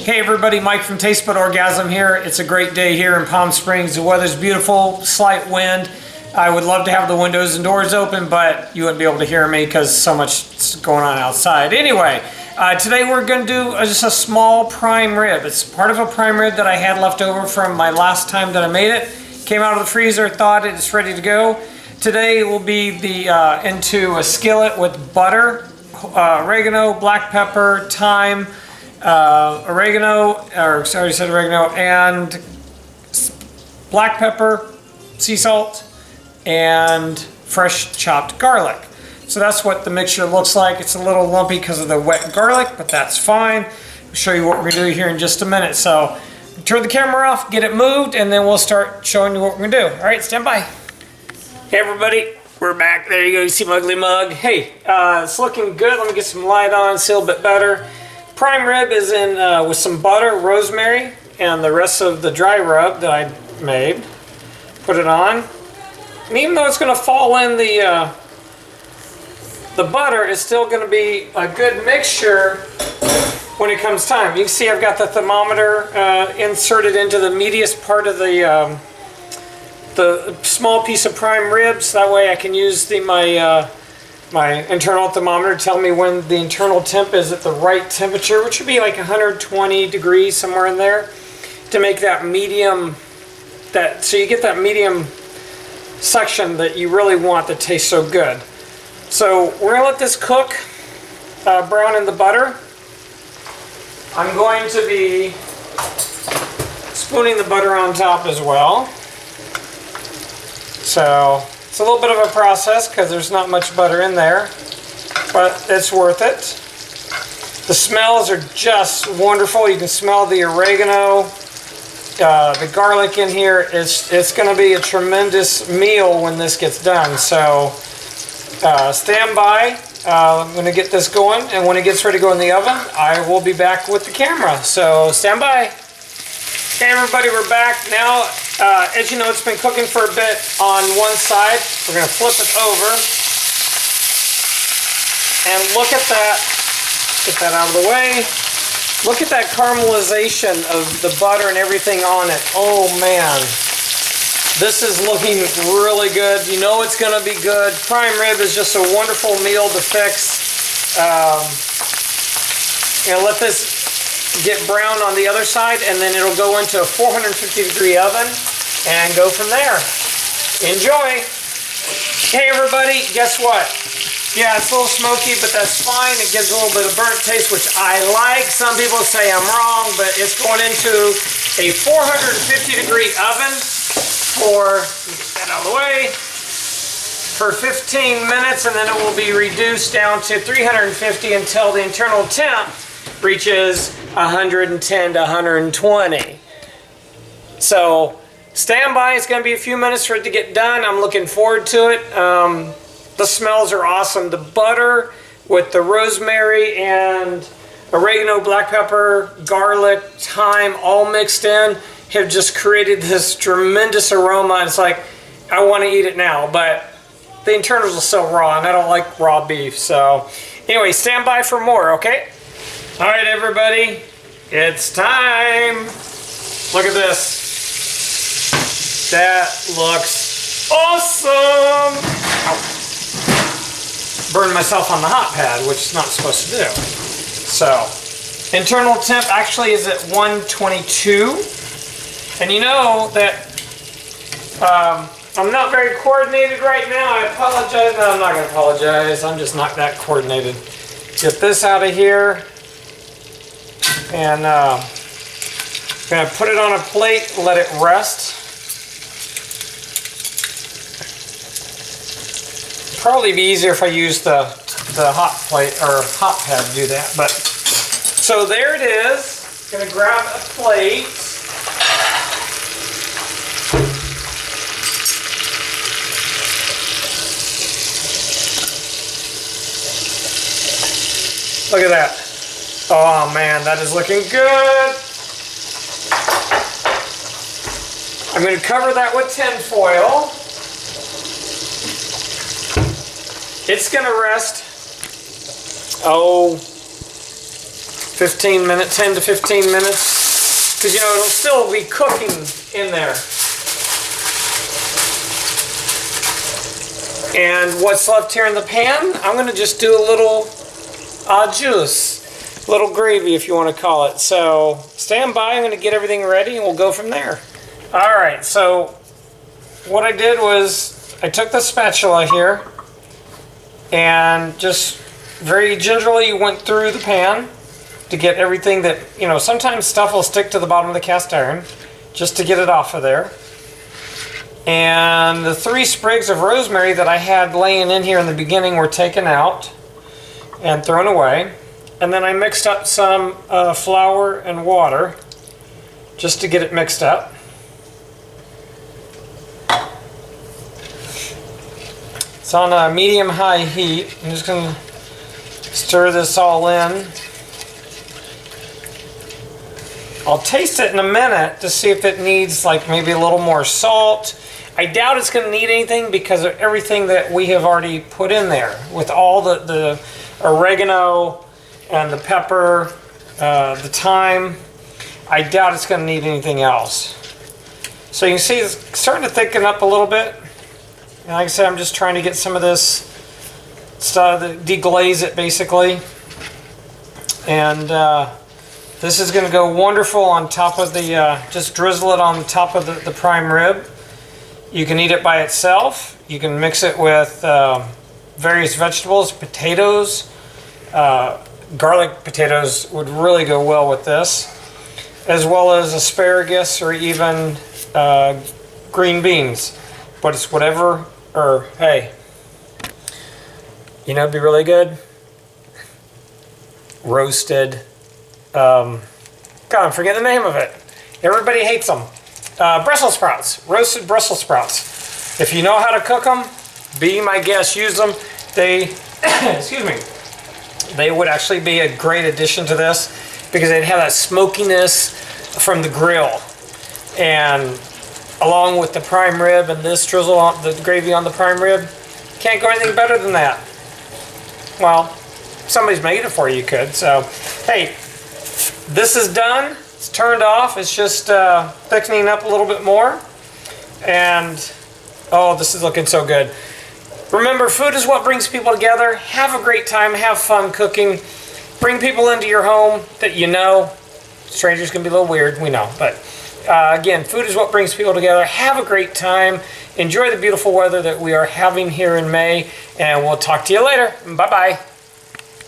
Hey everybody, Mike from Taste Bud Orgasm here. It's a great day here in Palm Springs. The weather's beautiful, slight wind. I would love to have the windows and doors open, but you wouldn't be able to hear me because so much is going on outside. Anyway, today we're going to do just a small prime rib. It's part of a prime rib that I had left over from my last time that I made it. Came out of the freezer, thawed it, it's ready to go. Today will be into a skillet with butter, oregano, black pepper, thyme, oregano, and black pepper, sea salt, and fresh chopped garlic. So that's what the mixture looks like. It's a little lumpy because of the wet garlic, but that's fine. I'll show you what we're gonna do here in just a minute. So turn the camera off, get it moved, and then we'll start showing you what we're gonna do. All right, stand by. Hey everybody, we're back. There you go, you see my ugly mug. Hey, it's looking good. Let me get some light on, see a little bit better. Prime rib is in with some butter, rosemary, and the rest of the dry rub that I made. Put it on. And even though it's gonna fall in the butter, it's still gonna be a good mixture when it comes time. You can see I've got the thermometer inserted into the meatiest part of the small piece of prime ribs. That way I can use my internal thermometer to tell me when the internal temp is at the right temperature, which would be like 120 degrees, somewhere in there, to make that medium, so you get that medium section that you really want that tastes so good. So we're gonna let this cook, brown in the butter. I'm going to be spooning the butter on top as well. So it's a little bit of a process because there's not much butter in there, but it's worth it. The smells are just wonderful. You can smell the oregano, the garlic in here. It's going to be a tremendous meal when this gets done. So stand by. I'm going to get this going, and when it gets ready to go in the oven, I will be back with the camera. So stand by. Hey everybody, we're back now. As you know, it's been cooking for a bit on one side. We're going to flip it over. And look at that. Get that out of the way. Look at that caramelization of the butter and everything on it. Oh man. This is looking really good. You know it's going to be good. Prime rib is just a wonderful meal to fix. Let this get brown on the other side, and then it'll go into a 450 degree oven and go from there. Enjoy. Hey everybody, guess what? Yeah, it's a little smoky, but that's fine. It gives a little bit of burnt taste, which I like. Some people say I'm wrong, but it's going into a 450 degree oven for, get that out of the way, for 15 minutes, and then it will be reduced down to 350 until the internal temp reaches 110 to 120. So stand by, it's going to be a few minutes for it to get done. I'm looking forward to it. The smells are awesome. The butter with the rosemary and oregano, black pepper, garlic, thyme all mixed in have just created this tremendous aroma. It's like, I want to eat it now, but the internals are so raw and I don't like raw beef. So anyway, stand by for more, okay? All right, everybody, it's time. Look at this. That looks awesome. Ow. Burned myself on the hot pad, which is not supposed to do. So, internal temp actually is at 122. And you know that I'm not very coordinated right now. I apologize. No, I'm not going to apologize. I'm just not that coordinated. Get this out of here. And I'm going to put it on a plate, let it rest. Probably be easier if I use the hot plate or hot pad to do that. But so there it is. Going to grab a plate. Look at that. Oh man, that is looking good. I'm going to cover that with tin foil. It's going to rest, 15 minutes, 10 to 15 minutes, because, you know, it'll still be cooking in there. And what's left here in the pan, I'm going to just do a little juice, little gravy if you want to call it. So stand by, I'm going to get everything ready and we'll go from there. All right, so what I did was I took the spatula here and just very gingerly went through the pan to get everything that, you know, sometimes stuff will stick to the bottom of the cast iron, just to get it off of there. And the 3 sprigs of rosemary that I had laying in here in the beginning were taken out and thrown away. And then I mixed up some flour and water just to get it mixed up. It's on a medium-high heat. I'm just going to stir this all in. I'll taste it in a minute to see if it needs like maybe a little more salt. I doubt it's going to need anything because of everything that we have already put in there with all the oregano and the pepper, the thyme. I doubt it's going to need anything else. So you can see it's starting to thicken up a little bit. And like I said, I'm just trying to get some of this stuff, deglaze it basically. And this is going to go wonderful on top of the, just drizzle it on top of the prime rib. You can eat it by itself. You can mix it with various vegetables, potatoes. Garlic potatoes would really go well with this, as well as asparagus or even green beans. But it's whatever, or hey, you know, it'd be really good. Roasted, God, I forget the name of it. Everybody hates them. Brussels sprouts, roasted Brussels sprouts. If you know how to cook them, be my guest, use them. They, excuse me, they would actually be a great addition to this because they'd have that smokiness from the grill. And along with the prime rib and this drizzle on the gravy on the prime rib, can't go anything better than that. Well, if somebody's making it for you, you could. So, hey, this is done. It's turned off. It's just thickening up a little bit more. And, oh, this is looking so good. Remember, food is what brings people together. Have a great time. Have fun cooking. Bring people into your home that you know. Strangers can be a little weird, we know. But, again, food is what brings people together. Have a great time. Enjoy the beautiful weather that we are having here in May. And we'll talk to you later. Bye-bye.